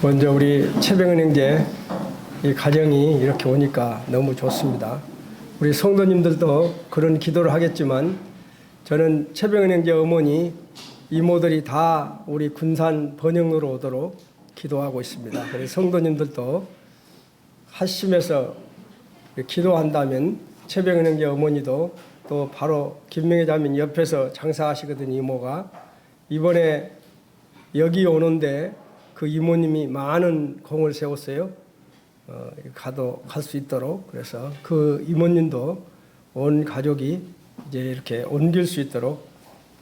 먼저 우리 최병은 형제 이 가정이 이렇게 오니까 너무 좋습니다. 우리 성도님들도 그런 기도를 하겠지만 저는 최병은 형제 어머니 이모들이 다 우리 군산 번영으로 오도록 기도하고 있습니다. 그래서 성도님들도 하심에서 기도한다면 최병은 형제 어머니도 또 바로 김명애 자매님 옆에서 장사하시거든요. 이모가 이번에 여기 오는데 그 이모님이 많은 공을 세웠어요. 갈 수 있도록. 그래서 그 이모님도 온 가족이 이제 이렇게 옮길 수 있도록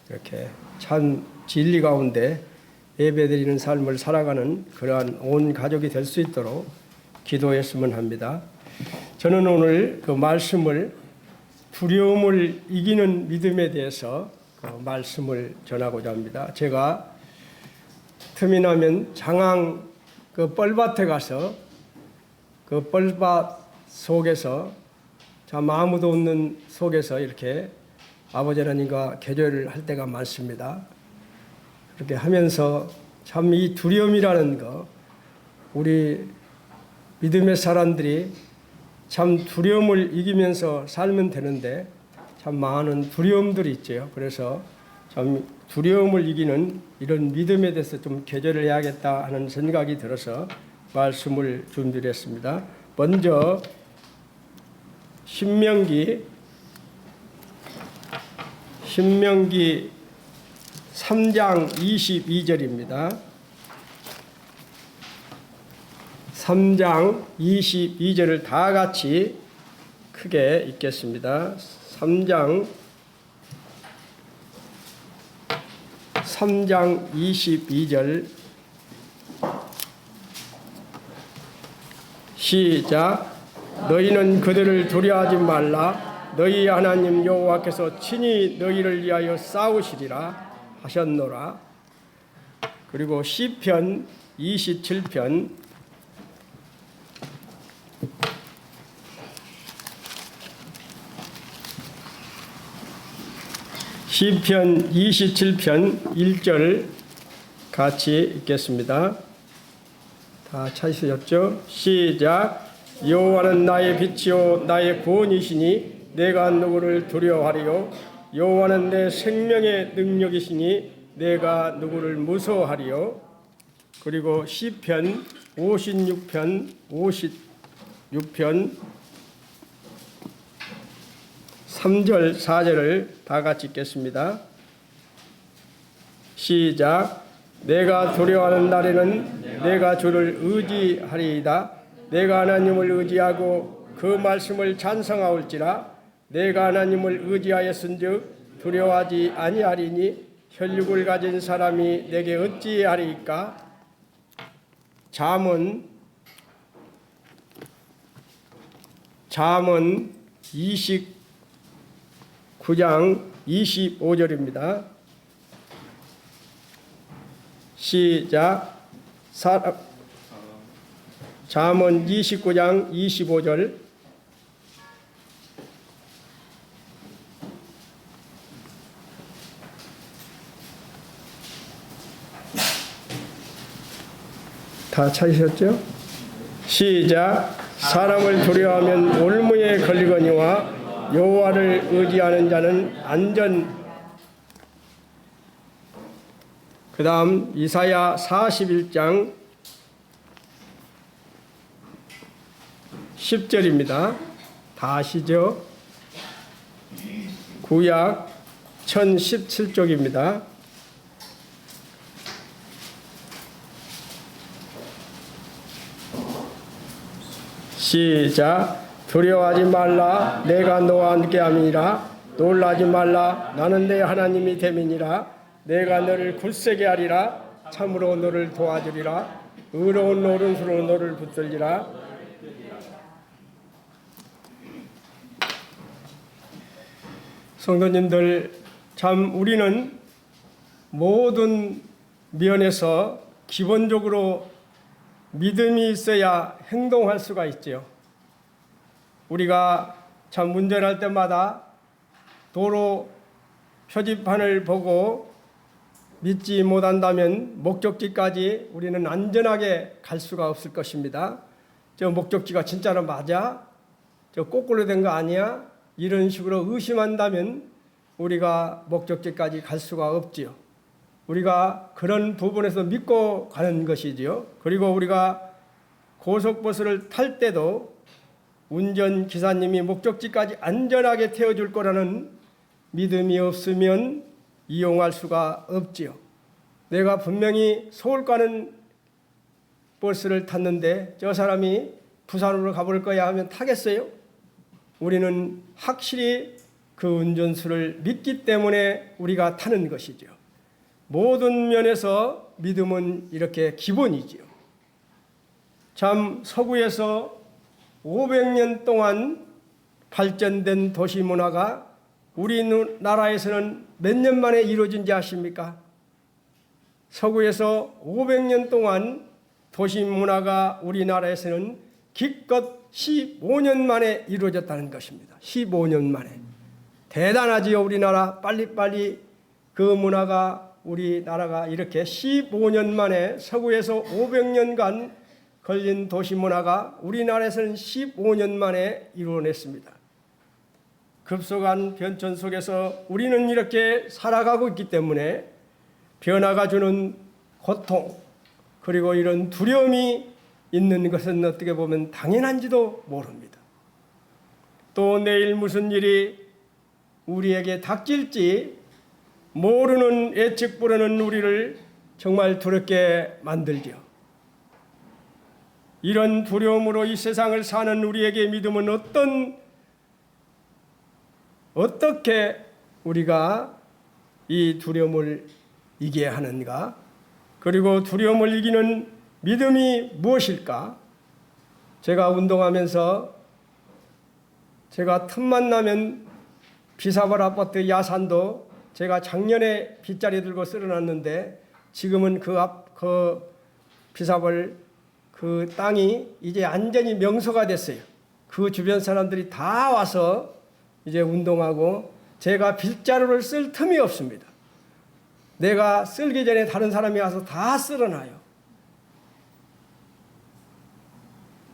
이렇게 참 진리 가운데 예배드리는 삶을 살아가는 그러한 온 가족이 될 수 있도록 기도했으면 합니다. 저는 오늘 그 말씀을 두려움을 이기는 믿음에 대해서 그 말씀을 전하고자 합니다. 제가 틈이 나면 장항 그 뻘밭에 가서 그 뻘밭 속에서 참 아무도 없는 속에서 이렇게 아버지 하나님과 교제를 할 때가 많습니다. 그렇게 하면서 참 이 두려움이라는 거 우리 믿음의 사람들이 참 두려움을 이기면서 살면 되는데 참 많은 두려움들이 있죠. 그래서 참 두려움을 이기는 이런 믿음에 대해서 좀 교제를 해야겠다 하는 생각이 들어서 말씀을 준비를 했습니다. 먼저 신명기 3장 22절입니다. 3장 22절을 다 같이 크게 읽겠습니다. 3장 22절 시작. 너희는 그들을 두려워하지 말라. 너희 하나님 여호와께서 친히 너희를 위하여 싸우시리라 하셨노라. 그리고 시편 27편 시편 27편 1절 같이 읽겠습니다. 다 찾으셨죠? 시작. 여호와는 나의 빛이요 나의 구원이시니 내가 누구를 두려워하리요. 여호와는 내 생명의 능력이시니 내가 누구를 무서워하리요. 그리고 시편 56편 3절 4절을 다 같이 읽겠습니다. 시작. 내가 두려워하는 날에는 내가 주를 의지하리이다. 내가 하나님을 의지하고 그 말씀을 찬송하올지라. 내가 하나님을 의지하였은즉 두려워하지 아니하리니 혈육을 가진 사람이 내게 어찌하리이까. 잠언 29장 25절입니다. 시작. 잠언 29장 25절 다 찾으셨죠? 시작. 사람을 두려워하면 올무에 걸리거니와 여호와를 의지하는 자는 안전. 그 다음 이사야 41장 10절입니다. 다 아시죠? 구약 1017쪽입니다. 시작. 두려워하지 말라. 내가 너와 함께함이니라. 놀라지 말라. 나는 내 하나님이 됨이니라. 내가 너를 굳세게 하리라. 참으로 너를 도와주리라. 의로운 오른손으로 너를 붙들리라. 성도님들, 참 우리는 모든 면에서 기본적으로 믿음이 있어야 행동할 수가 있죠. 우리가 참 운전할 때마다 도로 표지판을 보고 믿지 못한다면 목적지까지 우리는 안전하게 갈 수가 없을 것입니다. 저 목적지가 진짜로 맞아? 저 거꾸로 된 거 아니야? 이런 식으로 의심한다면 우리가 목적지까지 갈 수가 없지요. 우리가 그런 부분에서 믿고 가는 것이지요. 그리고 우리가 고속버스를 탈 때도 운전기사님이 목적지까지 안전하게 태워줄 거라는 믿음이 없으면 이용할 수가 없지요. 내가 분명히 서울 가는 버스를 탔는데 저 사람이 부산으로 가볼 거야 하면 타겠어요? 우리는 확실히 그 운전수를 믿기 때문에 우리가 타는 것이죠. 모든 면에서 믿음은 이렇게 기본이지요. 참 서구에서 500년 동안 발전된 도시 문화가 우리나라에서는 몇 년 만에 이루어진지 아십니까? 서구에서 500년 동안 도시 문화가 우리나라에서는 기껏 15년 만에 이루어졌다는 것입니다. 15년 만에. 대단하지요. 우리나라 빨리빨리 그 문화가 우리나라가 이렇게 15년 만에 서구에서 500년간 걸린 도시 문화가 우리나라에서는 15년 만에 이루어냈습니다. 급속한 변천 속에서 우리는 이렇게 살아가고 있기 때문에 변화가 주는 고통 그리고 이런 두려움이 있는 것은 어떻게 보면 당연한지도 모릅니다. 또 내일 무슨 일이 우리에게 닥칠지 모르는 예측 불허는 우리를 정말 두렵게 만들죠. 이런 두려움으로 이 세상을 사는 우리에게 믿음은 어떻게 우리가 이 두려움을 이겨야 하는가? 그리고 두려움을 이기는 믿음이 무엇일까? 제가 운동하면서 제가 틈만 나면 비사벌 아파트 야산도 제가 작년에 빗자리 들고 쓸어놨는데 지금은 그 비사벌 그 땅이 이제 완전히 명소가 됐어요. 그 주변 사람들이 다 와서 이제 운동하고 제가 빗자루를 쓸 틈이 없습니다. 내가 쓸기 전에 다른 사람이 와서 다 쓸어놔요.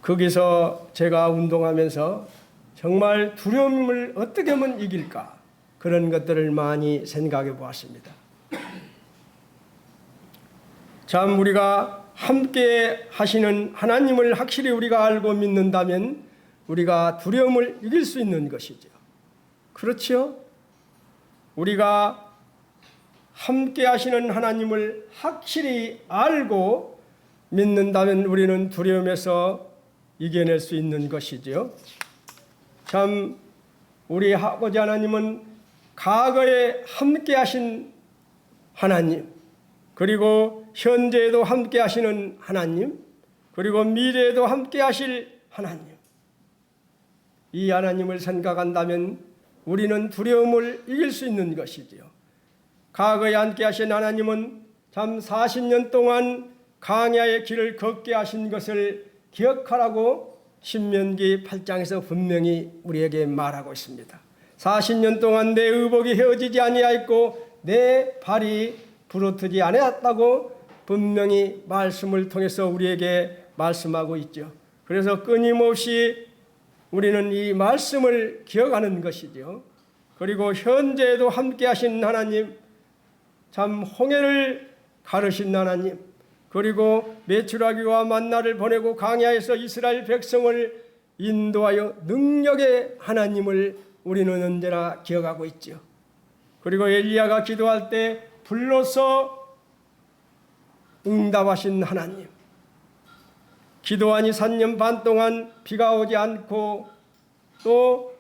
거기서 제가 운동하면서 정말 두려움을 어떻게 하면 이길까? 그런 것들을 많이 생각해 보았습니다. 참 우리가 함께 하시는 하나님을 확실히 우리가 알고 믿는다면 우리가 두려움을 이길 수 있는 것이죠. 그렇죠? 우리가 함께 하시는 하나님을 확실히 알고 믿는다면 우리는 두려움에서 이겨낼 수 있는 것이죠. 참 우리 아버지 하나님은 과거에 함께 하신 하나님, 그리고 현재에도 함께 하시는 하나님, 그리고 미래에도 함께 하실 하나님. 이 하나님을 생각한다면 우리는 두려움을 이길 수 있는 것이지요. 과거에 함께 하신 하나님은 참 40년 동안 광야의 길을 걷게 하신 것을 기억하라고 신명기 8장에서 분명히 우리에게 말하고 있습니다. 40년 동안 내 의복이 헤어지지 아니하였고 내 발이 부러뜨지 아니하였다고 분명히 말씀을 통해서 우리에게 말씀하고 있죠. 그래서 끊임없이 우리는 이 말씀을 기억하는 것이죠. 그리고 현재에도 함께 하신 하나님, 참 홍해를 가르신 하나님, 그리고 메추라기와 만나를 보내고 광야에서 이스라엘 백성을 인도하여 능력의 하나님을 우리는 언제나 기억하고 있죠. 그리고 엘리야가 기도할 때 불러서 응답하신 하나님, 기도하니 3년 반 동안 비가 오지 않고 또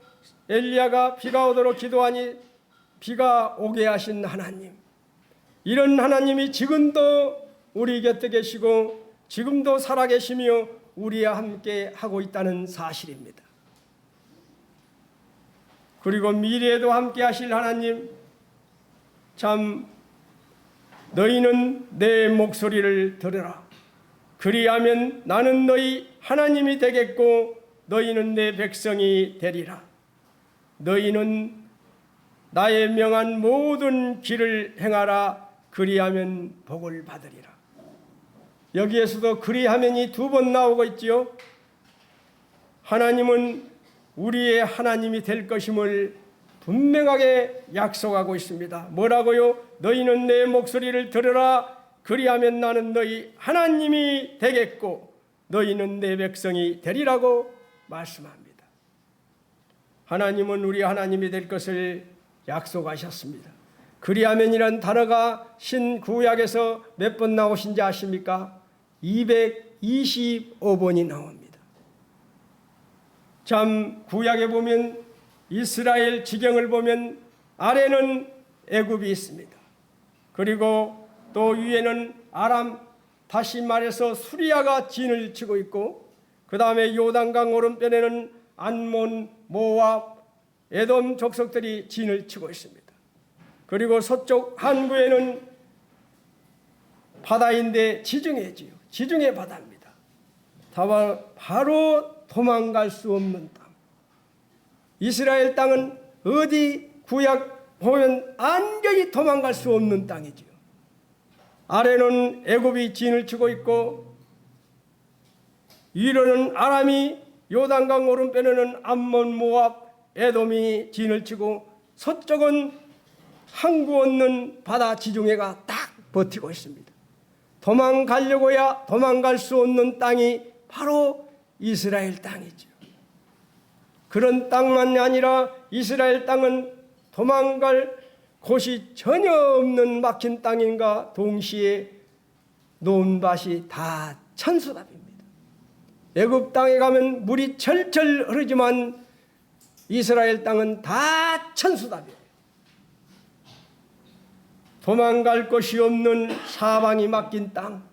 엘리야가 비가 오도록 기도하니 비가 오게 하신 하나님, 이런 하나님이 지금도 우리 곁에 계시고 지금도 살아계시며 우리와 함께 하고 있다는 사실입니다. 그리고 미래에도 함께 하실 하나님, 참 너희는 내 목소리를 들으라. 그리하면 나는 너희 하나님이 되겠고 너희는 내 백성이 되리라. 너희는 나의 명한 모든 길을 행하라. 그리하면 복을 받으리라. 여기에서도 그리하면이 두 번 나오고 있지요. 하나님은 우리의 하나님이 될 것임을 분명하게 약속하고 있습니다. 뭐라고요? 너희는 내 목소리를 들으라. 그리하면 나는 너희 하나님이 되겠고 너희는 내 백성이 되리라고 말씀합니다. 하나님은 우리 하나님이 될 것을 약속하셨습니다. 그리하면이란 단어가 신구약에서 몇 번 나오신지 아십니까? 225번이 나옵니다. 참 구약에 보면 이스라엘 지경을 보면 아래는 애굽이 있습니다. 그리고 또 위에는 아람, 다시 말해서 수리아가 진을 치고 있고, 그 다음에 요단강 오른편에는 안몬, 모압, 에돔 족속들이 진을 치고 있습니다. 그리고 서쪽 한구에는 바다인데 지중해지요. 지중해 바다입니다. 바로 도망갈 수 없는 땅. 이스라엘 땅은 어디 구약 보면 완전히 도망갈 수 없는 땅이지요. 아래는 애굽이 진을 치고 있고 위로는 아람이, 요단강 오른편에는 암몬, 모압, 에돔이 진을 치고 서쪽은 항구 없는 바다 지중해가 딱 버티고 있습니다. 도망가려고야 도망갈 수 없는 땅이 바로 이스라엘 땅이죠. 그런 땅만이 아니라 이스라엘 땅은 도망갈 곳이 전혀 없는 막힌 땅인가 동시에 놓은 밭이 다 천수답입니다. 애굽 땅에 가면 물이 철철 흐르지만 이스라엘 땅은 다 천수답이에요. 도망갈 곳이 없는 사방이 막힌 땅.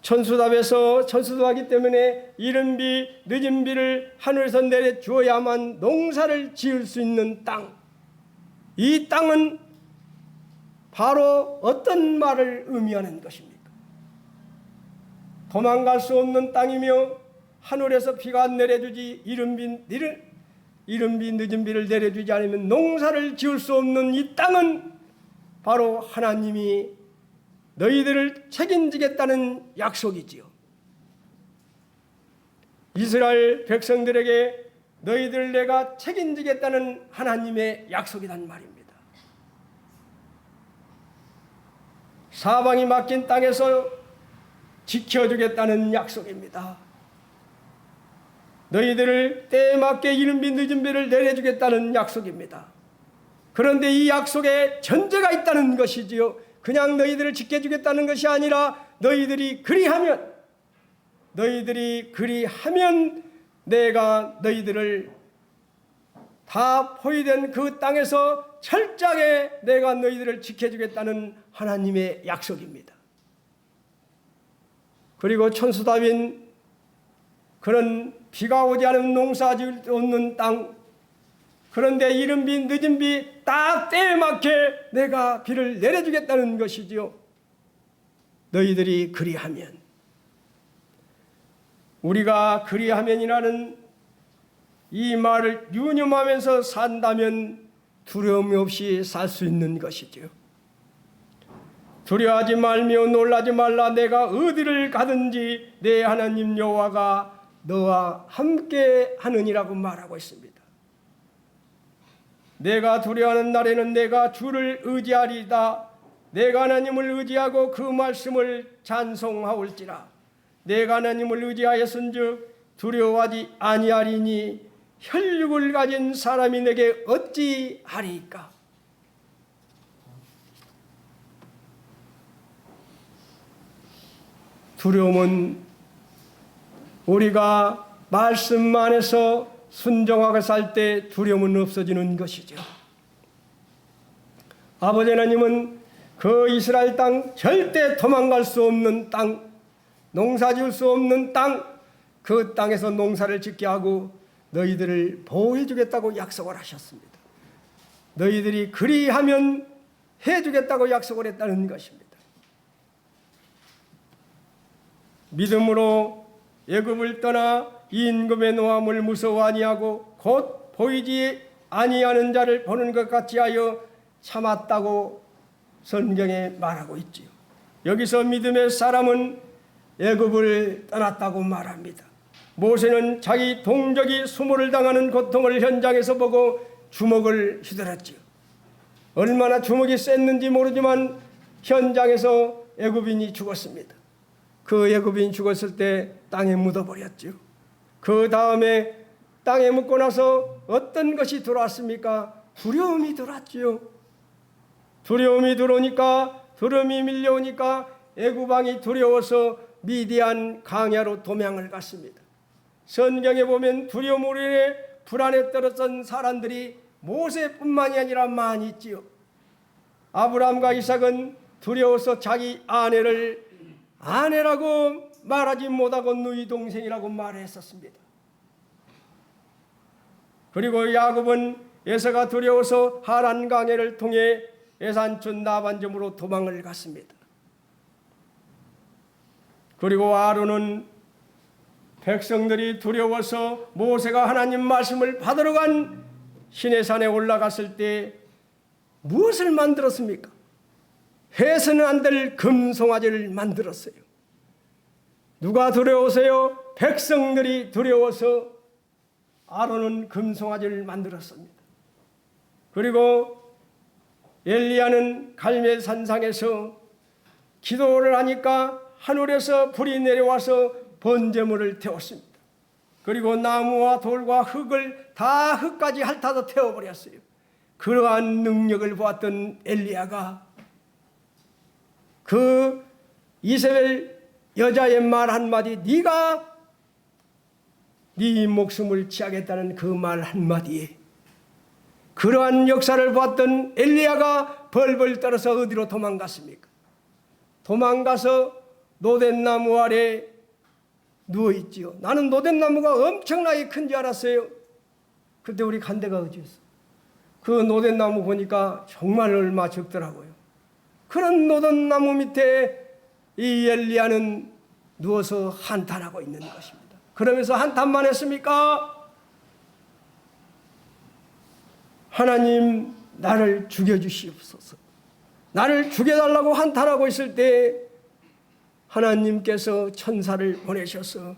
천수답에서 천수답하기 때문에 이른 비, 늦은 비를 하늘에서 내려 주어야만 농사를 지을 수 있는 땅. 이 땅은 바로 어떤 말을 의미하는 것입니까? 도망갈 수 없는 땅이며 하늘에서 비가 안 내려주지 이른 비, 늦은 비를 내려주지 않으면 농사를 지을 수 없는 이 땅은 바로 하나님이 너희들을 책임지겠다는 약속이지요. 이스라엘 백성들에게 너희들 내가 책임지겠다는 하나님의 약속이란 말입니다. 사방이 막힌 땅에서 지켜주겠다는 약속입니다. 너희들을 때에 맞게 이른 비 늦은 비를 내려주겠다는 약속입니다. 그런데 이 약속에 전제가 있다는 것이지요. 그냥 너희들을 지켜주겠다는 것이 아니라 너희들이 그리하면 내가 너희들을 다 포위된 그 땅에서 철저하게 내가 너희들을 지켜주겠다는 하나님의 약속입니다. 그리고 천수답인 그런 비가 오지 않은 농사 지을 수 없는 땅, 그런데 이른 비 늦은 비 딱 때에 맞게 내가 비를 내려주겠다는 것이지요. 너희들이 그리하면, 우리가 그리하면이라는 이 말을 유념하면서 산다면 두려움 없이 살 수 있는 것이지요. 두려워하지 말며 놀라지 말라. 내가 어디를 가든지 내 하나님 여호와가 너와 함께 하느니라고 말하고 있습니다. 내가 두려워하는 날에는 내가 주를 의지하리이다. 내가 하나님을 의지하고 그 말씀을 찬송하올지라. 내가 하나님을 의지하였은즉 두려워하지 아니하리니 혈육을 가진 사람이 내게 어찌하리이까. 두려움은 우리가 말씀 안에서 순종하고 살 때 두려움은 없어지는 것이죠. 아버지 하나님은 그 이스라엘 땅, 절대 도망갈 수 없는 땅, 농사 지을 수 없는 땅, 그 땅에서 농사를 짓게 하고 너희들을 보호해 주겠다고 약속을 하셨습니다. 너희들이 그리하면 해 주겠다고 약속을 했다는 것입니다. 믿음으로 애굽을 떠나 임금의 노함을 무서워 아니하고 곧 보이지 아니하는 자를 보는 것 같이 하여 참았다고 성경에 말하고 있지요. 여기서 믿음의 사람은 애굽을 떠났다고 말합니다. 모세는 자기 동족이 수모를 당하는 고통을 현장에서 보고 주먹을 휘둘렀지요. 얼마나 주먹이 셌는지 모르지만 현장에서 애굽인이 죽었습니다. 그 애굽인이 죽었을 때 땅에 묻어버렸죠. 그 다음에 땅에 묻고 나서 어떤 것이 들어왔습니까? 두려움이 들어왔지요. 두려움이 들어오니까, 두려움이 밀려오니까 애굽 왕이 두려워서 미디안 광야로 도망을 갔습니다. 성경에 보면 두려움으로 인해 불안에 떨어진 사람들이 모세뿐만이 아니라 많이 있지요. 아브라함과 이삭은 두려워서 자기 아내를 아내라고 말하지 못하고 누이 동생이라고 말했었습니다. 그리고 야곱은 에서가 두려워서 하란 강해를 통해 에산촌 나반점으로 도망을 갔습니다. 그리고 아론은 백성들이 두려워서 모세가 하나님 말씀을 받으러 간 시내산에 올라갔을 때 무엇을 만들었습니까? 해서는 안 될 금송아지를 만들었어요. 누가 두려워서요? 백성들이 두려워서 아론은 금송아지를 만들었습니다. 그리고 엘리야는 갈멜 산상에서 기도를 하니까 하늘에서 불이 내려와서 번제물을 태웠습니다. 그리고 나무와 돌과 흙을 다 흙까지 핥아서 태워버렸어요. 그러한 능력을 보았던 엘리야가 그 이세벨 여자의 말 한마디, 네가 네 목숨을 취하겠다는 그 말 한마디에 그러한 역사를 보았던 엘리야가 벌벌 떨어서 어디로 도망갔습니까? 도망가서 노덴나무 아래 누워있지요. 나는 노덴나무가 엄청나게 큰 줄 알았어요. 그때 우리 간 데가 어디였어? 그 노덴나무 보니까 정말 얼마 적더라고요. 그런 노덴나무 밑에 이 엘리야는 누워서 한탄하고 있는 것입니다. 그러면서 한탄만 했습니까? 하나님, 나를 죽여주시옵소서. 나를 죽여달라고 한탄하고 있을 때 하나님께서 천사를 보내셔서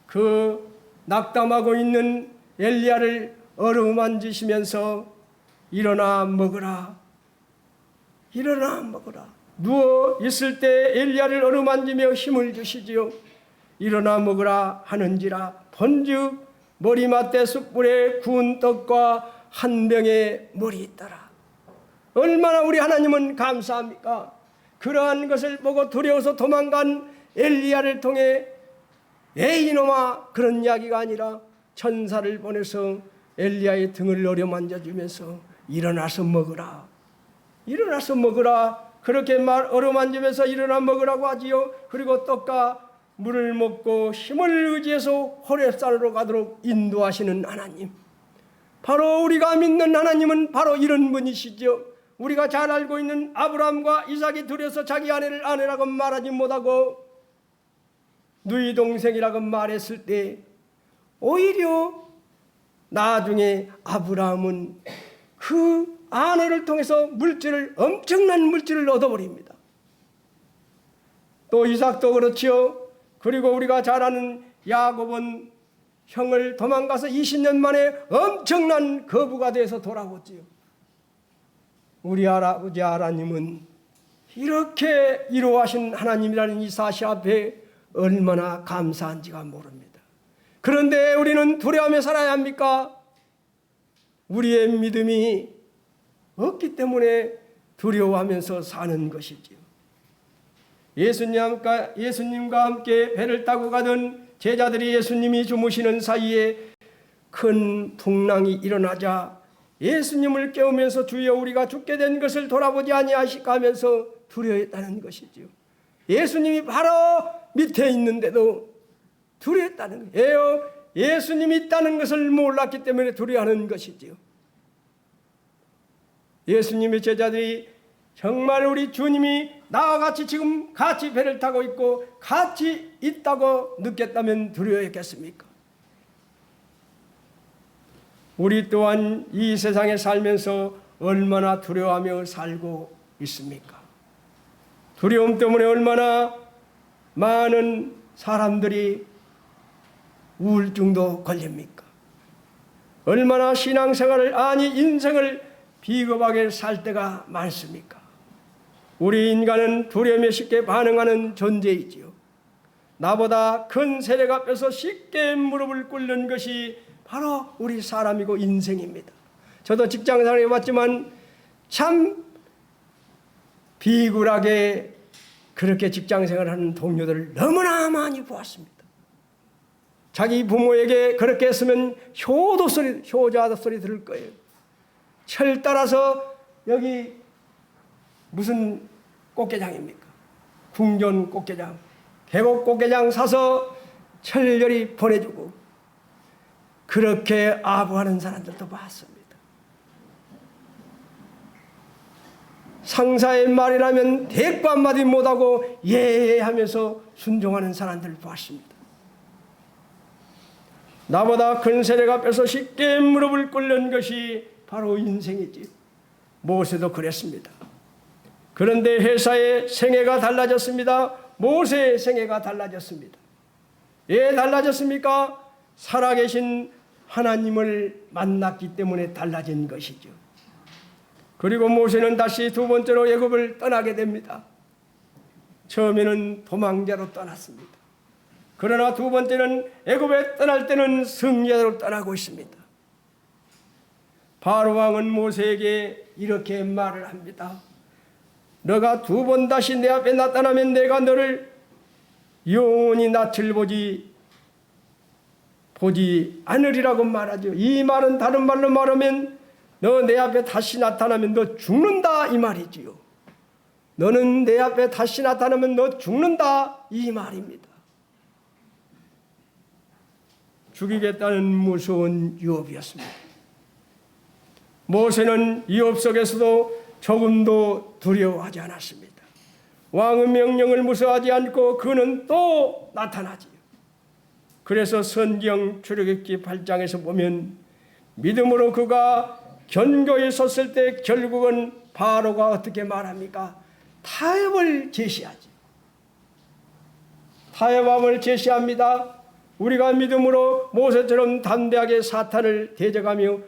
그 낙담하고 있는 엘리야를 어루만지시면서 일어나 먹으라, 일어나 먹으라. 누워 있을 때 엘리야를 어루만지며 힘을 주시지요. 일어나 먹으라 하는지라. 본즉 머리맡에 숯불에 구운 떡과 한 병의 물이 있더라. 얼마나 우리 하나님은 감사합니까? 그러한 것을 보고 두려워서 도망간 엘리야를 통해 에이 이놈아, 그런 이야기가 아니라 천사를 보내서 엘리야의 등을 어루만져주면서 일어나서 먹으라, 일어나서 먹으라, 그렇게 어루만지면서 일어나 먹으라고 하지요. 그리고 떡과 물을 먹고 힘을 의지해서 호렙산으로 가도록 인도하시는 하나님, 바로 우리가 믿는 하나님은 바로 이런 분이시죠. 우리가 잘 알고 있는 아브라함과 이삭이 두려워서 자기 아내를 아내라고 말하지 못하고 누이 동생이라고 말했을 때 오히려 나중에 아브라함은 그 아내를 통해서 엄청난 물질을 얻어버립니다. 또 이삭도 그렇지요. 그리고 우리가 잘 아는 야곱은 형을 도망가서 20년 만에 엄청난 거부가 돼서 돌아오지요. 우리 아버지 하나님은 이렇게 이루하신 하나님이라는 이 사실 앞에 얼마나 감사한지가 모릅니다. 그런데 우리는 두려워하며 살아야 합니까? 우리의 믿음이 없기 때문에 두려워하면서 사는 것이지요. 예수님과 함께 배를 타고 가던 제자들이 예수님이 주무시는 사이에 큰 풍랑이 일어나자 예수님을 깨우면서 주여 우리가 죽게 된 것을 돌아보지 아니하실까 하면서 두려워했다는 것이죠. 예수님이 바로 밑에 있는데도 두려워했다는 거예요. 예수님이 있다는 것을 몰랐기 때문에 두려워하는 것이지요. 예수님의 제자들이 정말 우리 주님이 나와 같이 지금 같이 배를 타고 있고 같이 있다고 느꼈다면 두려워했겠습니까? 우리 또한 이 세상에 살면서 얼마나 두려워하며 살고 있습니까? 두려움 때문에 얼마나 많은 사람들이 우울증도 걸립니까? 얼마나 신앙생활을, 아니 인생을 비겁하게 살 때가 많습니까? 우리 인간은 두려움에 쉽게 반응하는 존재이지요. 나보다 큰 세력 앞에서 쉽게 무릎을 꿇는 것이 바로 우리 사람이고 인생입니다. 저도 직장생활을 해봤지만 참 비굴하게 그렇게 직장생활을 하는 동료들을 너무나 많이 보았습니다. 자기 부모에게 그렇게 했으면 효자 소리 들을 거예요. 철 따라서 여기 무슨 꽃게장입니까? 궁전 꽃게장, 계곡 꽃게장 사서 철저히 보내주고 그렇게 아부하는 사람들도 봤습니다. 상사의 말이라면 대꾸 한마디 못하고 예 하면서 순종하는 사람들을 봤습니다. 나보다 큰 세력 앞에서 쉽게 무릎을 꿇는 것이 바로 인생이지. 모세도 그랬습니다. 그런데 회사의 생애가 달라졌습니다. 모세의 생애가 달라졌습니다. 왜 달라졌습니까? 살아계신 하나님을 만났기 때문에 달라진 것이죠. 그리고 모세는 다시 두 번째로 애굽을 떠나게 됩니다. 처음에는 도망자로 떠났습니다. 그러나 두 번째는 애굽에 떠날 때는 승리자로 떠나고 있습니다. 바로 왕은 모세에게 이렇게 말을 합니다. 너가 두 번 다시 내 앞에 나타나면 내가 너를 영원히 낯을 보지 않으리라고 말하죠. 이 말은 다른 말로 말하면 너 내 앞에 다시 나타나면 너 죽는다 이 말이지요. 너는 내 앞에 다시 나타나면 너 죽는다 이 말입니다. 죽이겠다는 무서운 유업이었습니다. 모세는 유업 속에서도 조금도 두려워하지 않았습니다. 왕의 명령을 무서워하지 않고 그는 또 나타나지요. 그래서 성경 출애굽기 8장에서 보면 믿음으로 그가 견고히 섰을 때 결국은 바로가 어떻게 말합니까? 타협을 제시하지. 타협함을 제시합니다. 우리가 믿음으로 모세처럼 담대하게 사탄을 대적하며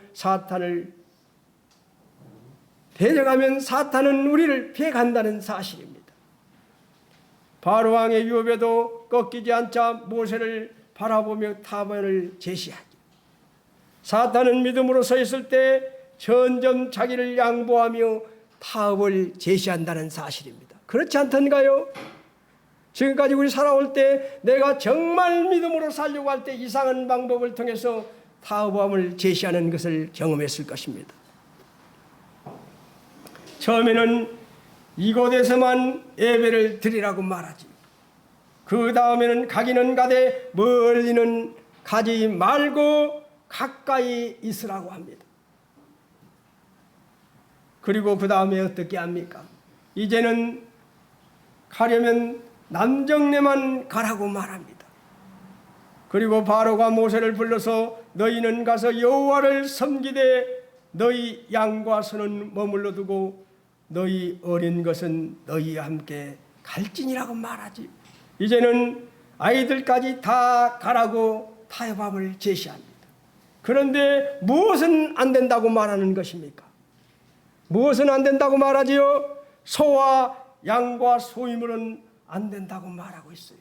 대적하면 사탄은 우리를 피해간다는 사실입니다. 바로 왕의 유업에도 꺾이지 않자 모세를 바라보며 타협을 제시하죠. 사탄은 믿음으로 서 있을 때 점점 자기를 양보하며 타협을 제시한다는 사실입니다. 그렇지 않던가요? 지금까지 우리 살아올 때 내가 정말 믿음으로 살려고 할 때 이상한 방법을 통해서 타협함을 제시하는 것을 경험했을 것입니다. 처음에는 이곳에서만 예배를 드리라고 말하지. 그 다음에는 가기는 가되 멀리는 가지 말고 가까이 있으라고 합니다. 그리고 그 다음에 어떻게 합니까? 이제는 가려면 남정네만 가라고 말합니다. 그리고 바로가 모세를 불러서 너희는 가서 여호와를 섬기되 너희 양과 소는 머물러 두고 너희 어린 것은 너희와 함께 갈지니라고 말하지. 이제는 아이들까지 다 가라고 타협함을 제시합니다. 그런데 무엇은 안 된다고 말하는 것입니까? 무엇은 안 된다고 말하지요? 소와 양과 소유물은 안 된다고 말하고 있어요.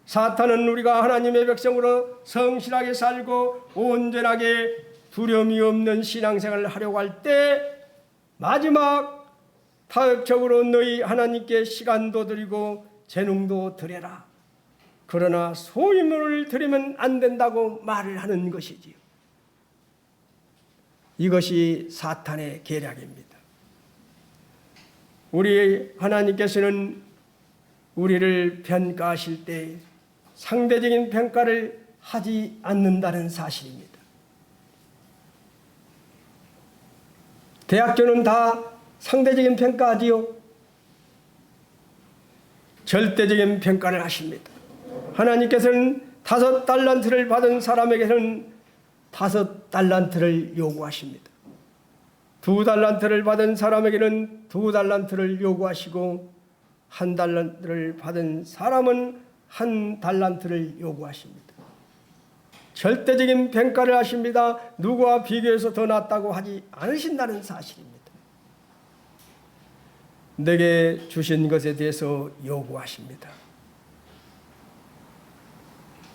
사탄은 우리가 하나님의 백성으로 성실하게 살고 온전하게 두려움이 없는 신앙생활을 하려고 할 때 마지막 타협적으로 너희 하나님께 시간도 드리고 재능도 드려라. 그러나 소유물을 드리면 안 된다고 말을 하는 것이지요. 이것이 사탄의 계략입니다. 우리 하나님께서는 우리를 평가하실 때 상대적인 평가를 하지 않는다는 사실입니다. 대학교는 다 상대적인 평가하지요. 절대적인 평가를 하십니다. 하나님께서는 5달란트를 받은 사람에게는 5달란트를 요구하십니다. 2달란트를 받은 사람에게는 2달란트를 요구하시고 1달란트를 받은 사람은 1달란트를 요구하십니다. 절대적인 평가를 하십니다. 누구와 비교해서 더 낫다고 하지 않으신다는 사실입니다. 내게 주신 것에 대해서 요구하십니다.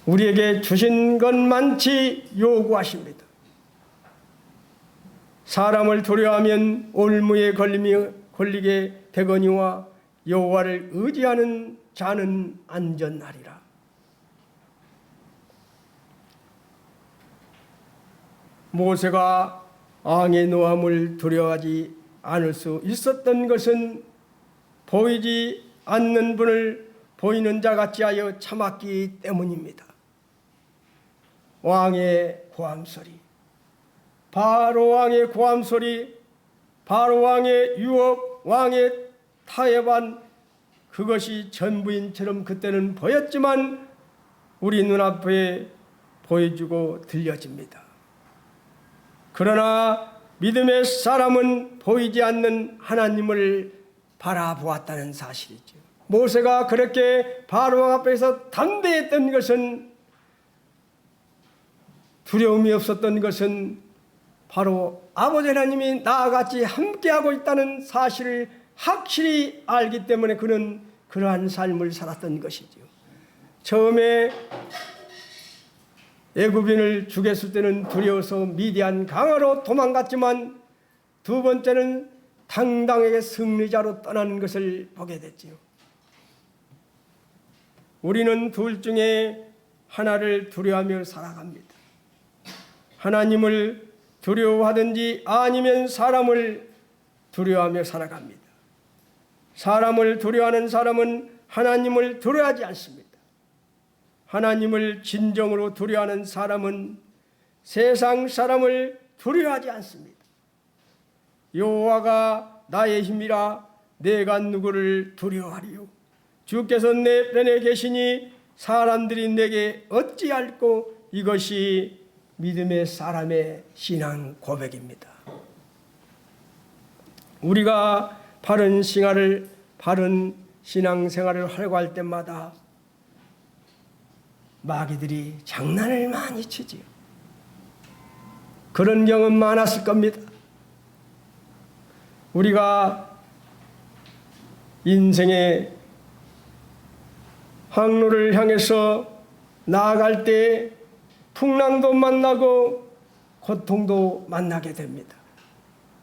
우리에게 주신 것만치 요구하십니다. 사람을 두려워하면 올무에 걸리게 되거니와 여호와를 의지하는 자는 안전하리라. 모세가 앙의 노함을 두려워하지 않을 수 있었던 것은 보이지 않는 분을 보이는 자 같이 하여 참았기 때문입니다. 왕의 고함소리, 바로 왕의 고함소리, 바로 왕의 유혹, 왕의 타협한 그것이 전부인처럼 그때는 보였지만 우리 눈앞에 보여주고 들려집니다. 그러나 믿음의 사람은 보이지 않는 하나님을 바라보았다는 사실이죠. 모세가 그렇게 바로 앞에서 담대했던 것은, 두려움이 없었던 것은 바로 아버지 하나님이 나와 같이 함께하고 있다는 사실을 확실히 알기 때문에 그는 그러한 삶을 살았던 것이죠. 처음에 애굽인을 죽였을 때는 두려워서 미디안 강화로 도망갔지만 두 번째는 당당하게 승리자로 떠나는 것을 보게 됐지요. 우리는 둘 중에 하나를 두려워하며 살아갑니다. 하나님을 두려워하든지 아니면 사람을 두려워하며 살아갑니다. 사람을 두려워하는 사람은 하나님을 두려워하지 않습니다. 하나님을 진정으로 두려워하는 사람은 세상 사람을 두려워하지 않습니다. 여호와가 나의 힘이라 내가 누구를 두려워하리요. 주께서 내 편에 계시니 사람들이 내게 어찌할꼬. 이것이 믿음의 사람의 신앙 고백입니다. 우리가 바른 신앙생활을 하려고 할 때마다 마귀들이 장난을 많이 치지요. 그런 경험 많았을 겁니다. 우리가 인생의 항로를 향해서 나아갈 때 풍랑도 만나고 고통도 만나게 됩니다.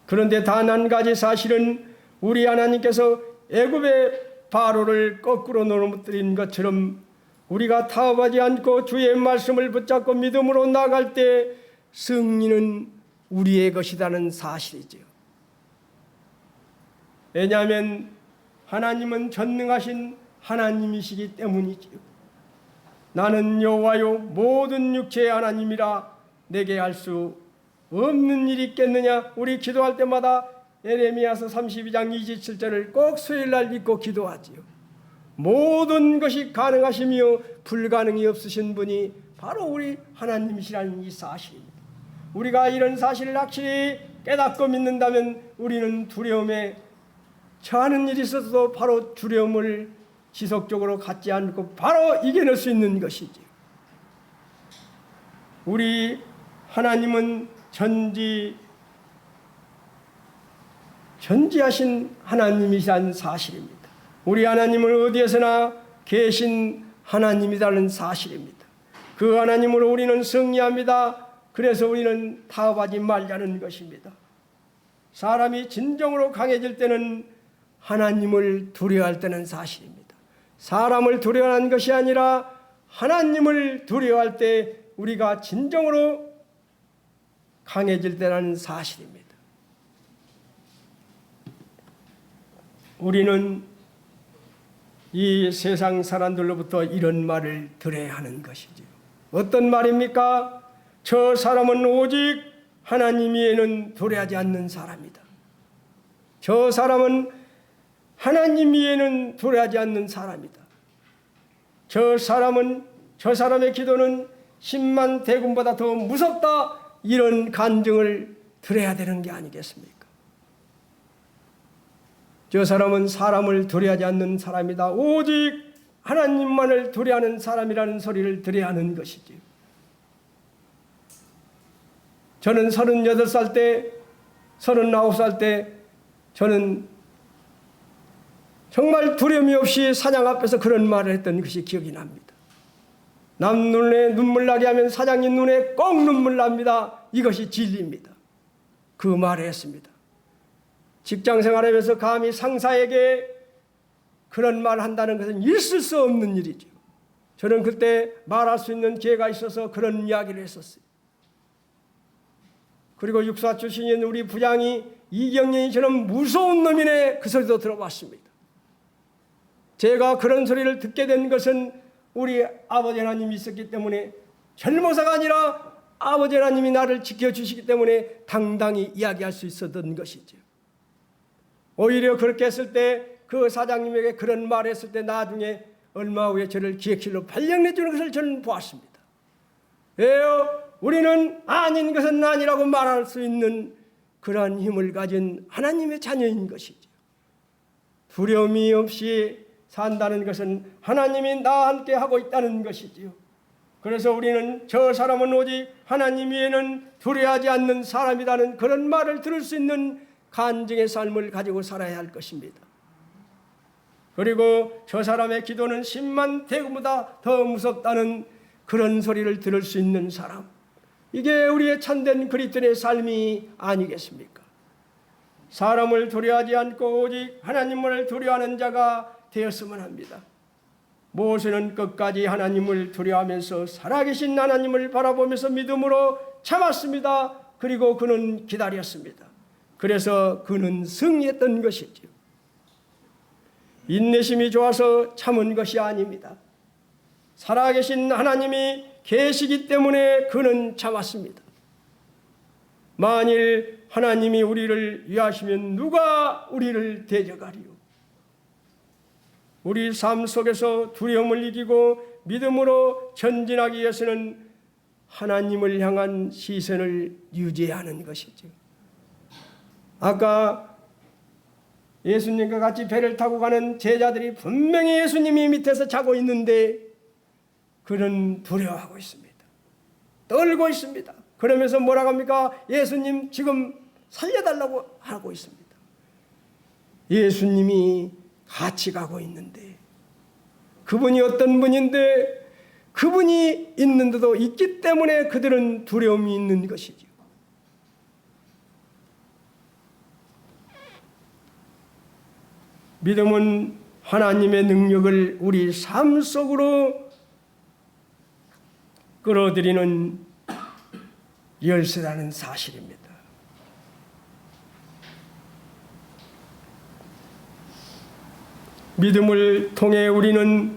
그런데 단 한 가지 사실은 우리 하나님께서 애굽의 바로를 거꾸로 넘어뜨린 것처럼 우리가 타협하지 않고 주의 말씀을 붙잡고 믿음으로 나아갈 때 승리는 우리의 것이라는 사실이죠. 왜냐하면 하나님은 전능하신 하나님이시기 때문이지요. 나는 여호와요 모든 육체의 하나님이라 내게 할 수 없는 일이 있겠느냐. 우리 기도할 때마다 예레미야서 32장 27절을 꼭 수요일날 읽고 기도하지요. 모든 것이 가능하시며 불가능이 없으신 분이 바로 우리 하나님이시라는 이 사실입니다. 우리가 이런 사실을 확실히 깨닫고 믿는다면 우리는 두려움에 처하는 일이 있어도 바로 두려움을 지속적으로 갖지 않고 바로 이겨낼 수 있는 것이지. 우리 하나님은 전지하신 하나님이라는 사실입니다. 우리 하나님은 어디에서나 계신 하나님이라는 사실입니다. 그 하나님으로 우리는 승리합니다. 그래서 우리는 타협하지 말자는 것입니다. 사람이 진정으로 강해질 때는 하나님을 두려워할 때는 사실입니다. 사람을 두려워하는 것이 아니라 하나님을 두려워할 때 우리가 진정으로 강해질 때라는 사실입니다. 우리는 이 세상 사람들로부터 이런 말을 들어야 하는 것이지요. 어떤 말입니까? 저 사람은 오직 하나님 외에는 두려워하지 않는 사람이다. 저 사람은 하나님 외에는 두려워하지 않는 사람이다. 저 사람의 기도는 10만 대군보다 더 무섭다. 이런 간증을 들어야 되는 게 아니겠습니까? 저 사람은 사람을 두려워하지 않는 사람이다. 오직 하나님만을 두려워하는 사람이라는 소리를 들어야 하는 것이지. 저는 38살 때, 39살 때 저는 정말 두려움이 없이 사장 앞에서 그런 말을 했던 것이 기억이 납니다. 남 눈에 눈물 나게 하면 사장님 눈에 꼭 눈물 납니다. 이것이 진리입니다. 그 말을 했습니다. 직장 생활하면서 감히 상사에게 그런 말을 한다는 것은 있을 수 없는 일이죠. 저는 그때 말할 수 있는 기회가 있어서 그런 이야기를 했었어요. 그리고 육사 출신인 우리 부장이 이경련이처럼 무서운 놈이네 그 소리도 들어봤습니다. 제가 그런 소리를 듣게 된 것은 우리 아버지 하나님이 있었기 때문에 젊어서가 아니라 아버지 하나님이 나를 지켜주시기 때문에 당당히 이야기할 수 있었던 것이죠. 오히려 그렇게 했을 때 그 사장님에게 그런 말을 했을 때 나중에 얼마 후에 저를 기획실로 발령내 주는 것을 저는 보았습니다. 왜요? 우리는 아닌 것은 아니라고 말할 수 있는 그러한 힘을 가진 하나님의 자녀인 것이죠. 두려움이 없이 산다는 것은 하나님이 나와 함께 하고 있다는 것이지요. 그래서 우리는 저 사람은 오직 하나님 위에는 두려워하지 않는 사람이라는 그런 말을 들을 수 있는 간증의 삶을 가지고 살아야 할 것입니다. 그리고 저 사람의 기도는 10만 대군보다 더 무섭다는 그런 소리를 들을 수 있는 사람, 이게 우리의 참된 그리스도인의 삶이 아니겠습니까? 사람을 두려워하지 않고 오직 하나님을 두려워하는 자가 되었으면 합니다. 모세는 끝까지 하나님을 두려워하면서 살아계신 하나님을 바라보면서 믿음으로 참았습니다. 그리고 그는 기다렸습니다. 그래서 그는 승리했던 것이죠. 인내심이 좋아서 참은 것이 아닙니다. 살아계신 하나님이 계시기 때문에 그는 참았습니다. 만일 하나님이 우리를 위하시면 누가 우리를 대적하리요? 우리 삶 속에서 두려움을 이기고 믿음으로 전진하기 위해서는 하나님을 향한 시선을 유지해야 하는 것이죠. 아까 예수님과 같이 배를 타고 가는 제자들이 분명히 예수님이 밑에서 자고 있는데 그는 두려워하고 있습니다. 떨고 있습니다. 그러면서 뭐라고 합니까? 예수님 지금 살려달라고 하고 있습니다. 예수님이 같이 가고 있는데 그분이 어떤 분인데 그분이 있는데도 있기 때문에 그들은 두려움이 있는 것이죠. 믿음은 하나님의 능력을 우리 삶 속으로 끌어들이는 열쇠라는 사실입니다. 믿음을 통해 우리는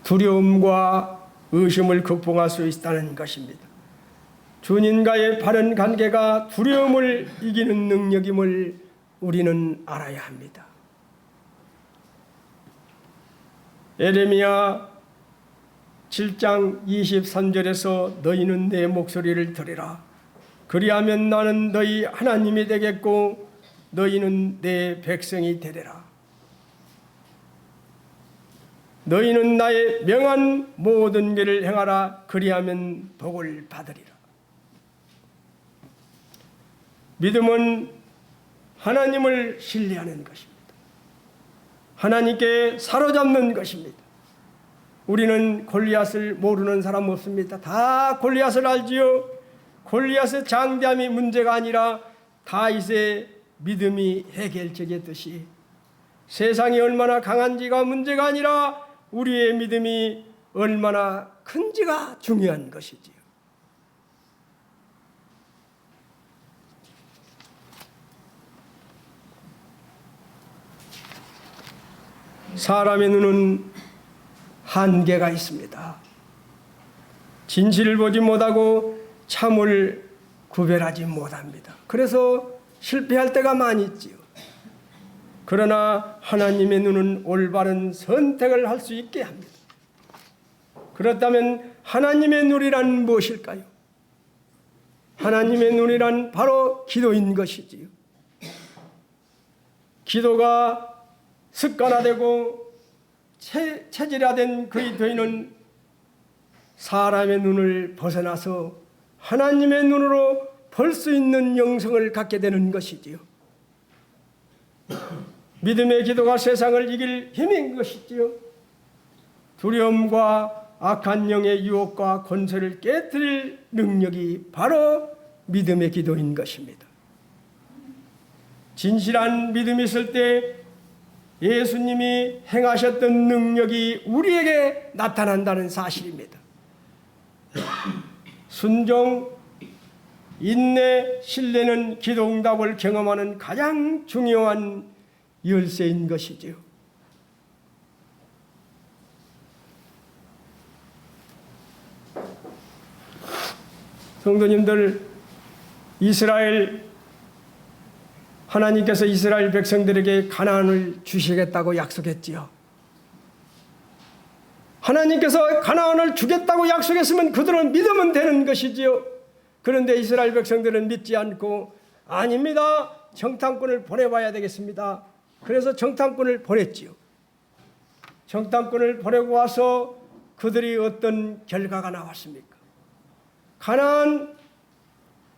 두려움과 의심을 극복할 수 있다는 것입니다. 주님과의 바른 관계가 두려움을 이기는 능력임을 우리는 알아야 합니다. 에레미야 7장 23절에서 너희는 내 목소리를 들으라. 그리하면 나는 너희 하나님이 되겠고 너희는 내 백성이 되리라. 너희는 나의 명한 모든 길을 행하라. 그리하면 복을 받으리라. 믿음은 하나님을 신뢰하는 것입니다. 하나님께 사로잡는 것입니다. 우리는 골리앗을 모르는 사람 없습니다. 다 골리앗을 알지요. 골리앗의 장대함이 문제가 아니라 다윗의 믿음이 해결책이었듯이 세상이 얼마나 강한지가 문제가 아니라 우리의 믿음이 얼마나 큰지가 중요한 것이지요. 사람의 눈은 한계가 있습니다. 진실을 보지 못하고 참을 구별하지 못합니다. 그래서 실패할 때가 많이 있지요. 그러나 하나님의 눈은 올바른 선택을 할 수 있게 합니다. 그렇다면 하나님의 눈이란 무엇일까요? 하나님의 눈이란 바로 기도인 것이지요. 기도가 습관화되고 체질화된 그의 되는 사람의 눈을 벗어나서 하나님의 눈으로 볼 수 있는 영성을 갖게 되는 것이지요. 믿음의 기도가 세상을 이길 힘인 것이지요. 두려움과 악한 영의 유혹과 권세를 깨뜨릴 능력이 바로 믿음의 기도인 것입니다. 진실한 믿음이 있을 때 예수님이 행하셨던 능력이 우리에게 나타난다는 사실입니다. 순종, 인내, 신뢰는 기도 응답을 경험하는 가장 중요한 열쇠인 것이지요. 성도님들, 하나님께서 이스라엘 백성들에게 가나안을 주시겠다고 약속했지요. 하나님께서 가나안을 주겠다고 약속했으면 그들은 믿으면 되는 것이지요. 그런데 이스라엘 백성들은 믿지 않고 아닙니다. 정탐꾼을 보내봐야 되겠습니다. 그래서 정탐꾼을 보냈지요. 정탐꾼을 보내고 와서 그들이 어떤 결과가 나왔습니까? 가나안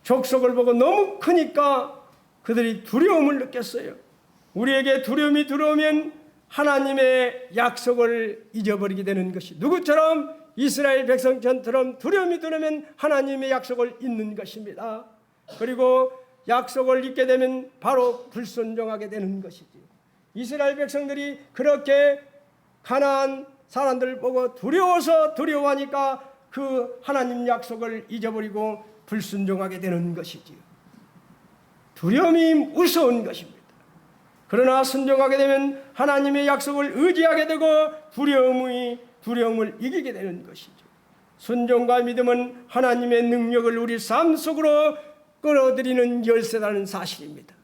족속을 보고 너무 크니까 그들이 두려움을 느꼈어요. 우리에게 두려움이 들어오면 하나님의 약속을 잊어버리게 되는 것이, 누구처럼 이스라엘 백성처럼 두려움이 들어오면 하나님의 약속을 잊는 것입니다. 그리고 약속을 잊게 되면 바로 불순종하게 되는 것이지요. 이스라엘 백성들이 그렇게 가나안 사람들을 보고 두려워하니까 그 하나님 약속을 잊어버리고 불순종하게 되는 것이지요. 두려움이 무서운 것입니다. 그러나 순종하게 되면 하나님의 약속을 의지하게 되고 두려움을 이기게 되는 것이죠. 순종과 믿음은 하나님의 능력을 우리 삶 속으로 끌어들이는 열쇠라는 사실입니다.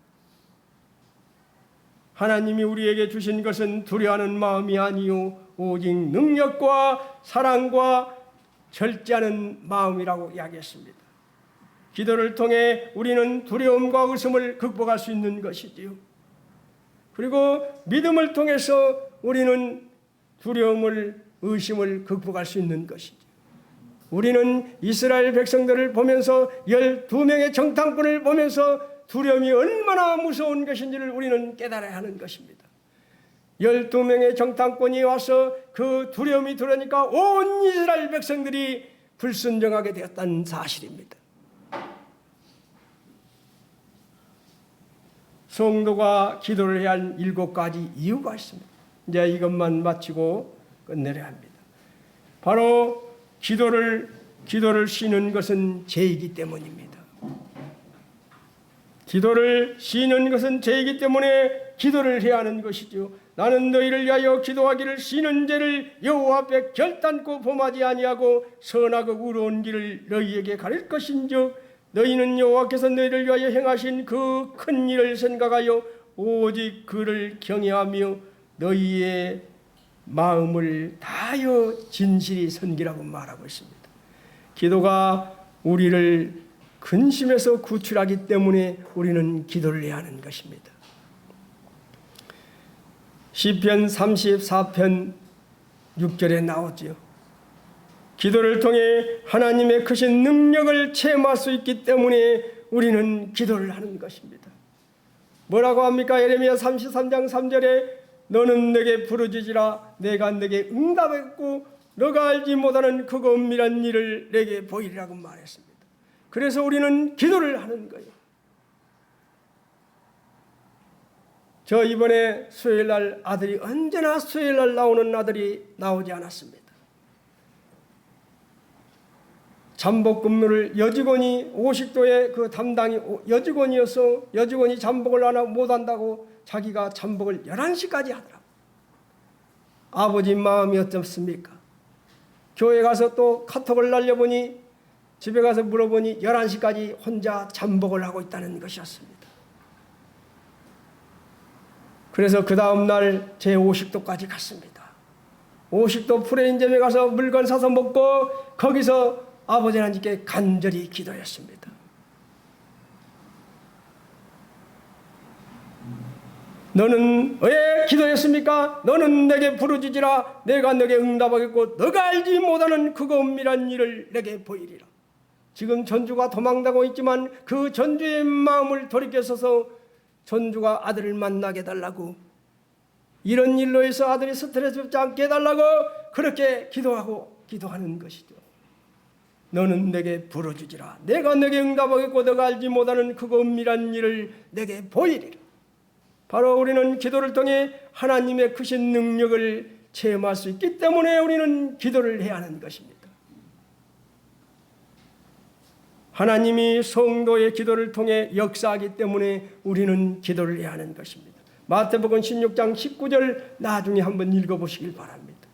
하나님이 우리에게 주신 것은 두려워하는 마음이 아니요 오직 능력과 사랑과 절제하는 마음이라고 이야기했습니다. 기도를 통해 우리는 두려움과 의심을 극복할 수 있는 것이지요. 그리고 믿음을 통해서 우리는 두려움을, 의심을 극복할 수 있는 것이지요. 우리는 이스라엘 백성들을 보면서 12명의 정탐꾼을 보면서 두려움이 얼마나 무서운 것인지를 우리는 깨달아야 하는 것입니다. 12명의 정탐꾼이 와서 그 두려움이 들으니까 온 이스라엘 백성들이 불순종하게 되었다는 사실입니다. 성도가 기도를 해야 할 7가지 이유가 있습니다. 이제 이것만 마치고 끝내려 합니다. 바로 기도를 쉬는 것은 죄이기 때문입니다. 기도를 쉬는 것은 죄이기 때문에 기도를 해야 하는 것이죠. 나는 너희를 위하여 기도하기를 쉬는 죄를 여호와 앞에 결단코 범하지 아니하고 선하고 의로운 길을 너희에게 가릴 것인즉 너희는 여호와께서 너희를 위하여 행하신 그 큰 일을 생각하여 오직 그를 경외하며 너희의 마음을 다하여 진실이 섬기라고 말하고 있습니다. 기도가 우리를 근심에서 구출하기 때문에 우리는 기도를 해야 하는 것입니다. 시편 34편 6절에 나오지요. 기도를 통해 하나님의 크신 능력을 체험할 수 있기 때문에 우리는 기도를 하는 것입니다. 뭐라고 합니까? 예레미야 33장 3절에 너는 내게 부르짖으라 내가 내게 응답했고 너가 알지 못하는 크고 은밀한 일을 내게 보이리라고 말했습니다. 그래서 우리는 기도를 하는 거예요. 저 이번에 수요일날 아들이 언제나 수요일날 나오는 아들이 나오지 않았습니다. 잠복 근무를 여직원이 50도의 그 담당이 여직원이어서 여직원이 잠복을 못한다고 자기가 잠복을 11시까지 하더라고요. 아버지 마음이 어떻습니까? 교회 가서 또 카톡을 날려보니 집에 가서 물어보니 11시까지 혼자 잠복을 하고 있다는 것이었습니다. 그래서 그 다음날 제 50도까지 갔습니다. 50도 프레인점에 가서 물건 사서 먹고 거기서 아버지 하나님께 간절히 기도했습니다. 너는 왜 기도했습니까? 너는 내게 부르짖으라. 내가 내게 응답하겠고 너가 알지 못하는 그거 은밀한 일을 내게 보이리라. 지금 전주가 도망가고 있지만 그 전주의 마음을 돌이켜서서 전주가 아들을 만나게 해달라고, 이런 일로 해서 아들이 스트레스 받지 않게 해달라고 그렇게 기도하는 것이죠. 너는 내게 부르짖으라. 내가 내게 응답하겠고 너가 알지 못하는 그거 은밀한 일을 내게 보이리라. 바로 우리는 기도를 통해 하나님의 크신 능력을 체험할 수 있기 때문에 우리는 기도를 해야 하는 것입니다. 하나님이 성도의 기도를 통해 역사하기 때문에 우리는 기도를 해야 하는 것입니다. 마태복음 16장 19절 나중에 한번 읽어보시길 바랍니다.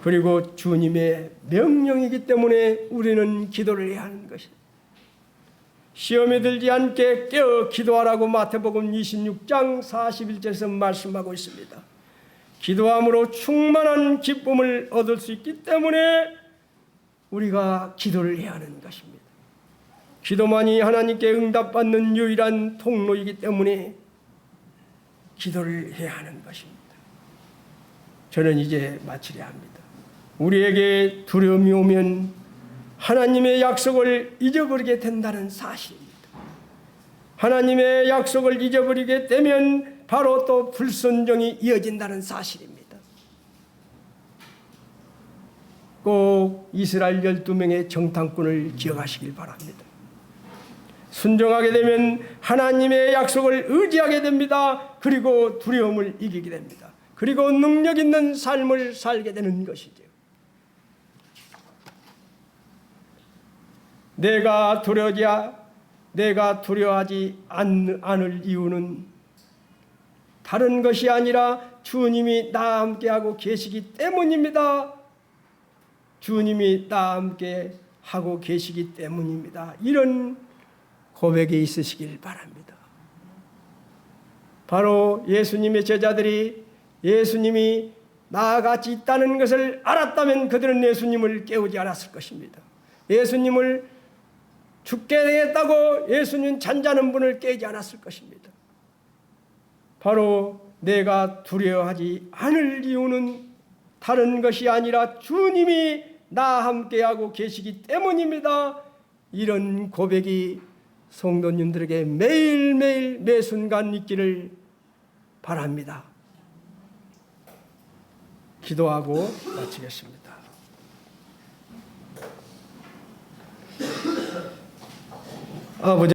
그리고 주님의 명령이기 때문에 우리는 기도를 해야 하는 것입니다. 시험에 들지 않게 깨어 기도하라고 마태복음 26장 41절에서 말씀하고 있습니다. 기도함으로 충만한 기쁨을 얻을 수 있기 때문에 우리가 기도를 해야 하는 것입니다. 기도만이 하나님께 응답받는 유일한 통로이기 때문에 기도를 해야 하는 것입니다. 저는 이제 마치려 합니다. 우리에게 두려움이 오면 하나님의 약속을 잊어버리게 된다는 사실입니다. 하나님의 약속을 잊어버리게 되면 바로 또 불순종이 이어진다는 사실입니다. 꼭 이스라엘 12명의 정탐꾼을 기억하시길 바랍니다. 순종하게 되면 하나님의 약속을 의지하게 됩니다. 그리고 두려움을 이기게 됩니다. 그리고 능력 있는 삶을 살게 되는 것이죠. 내가 두려워하지 않을 이유는 다른 것이 아니라 주님이 나와 함께하고 계시기 때문입니다. 주님이 나와 함께 하고 계시기 때문입니다. 이런 고백이 있으시길 바랍니다. 바로 예수님의 제자들이 예수님이 나와 같이 있다는 것을 알았다면 그들은 예수님을 깨우지 않았을 것입니다. 예수님을 죽게 되겠다고 예수님 잔자는 분을 깨지 않았을 것입니다. 바로 내가 두려워하지 않을 이유는 다른 것이 아니라 주님이 나와 함께하고 계시기 때문입니다. 이런 고백이 성도님들에게 매일매일 매순간 있기를 바랍니다. 기도하고 마치겠습니다. 아버지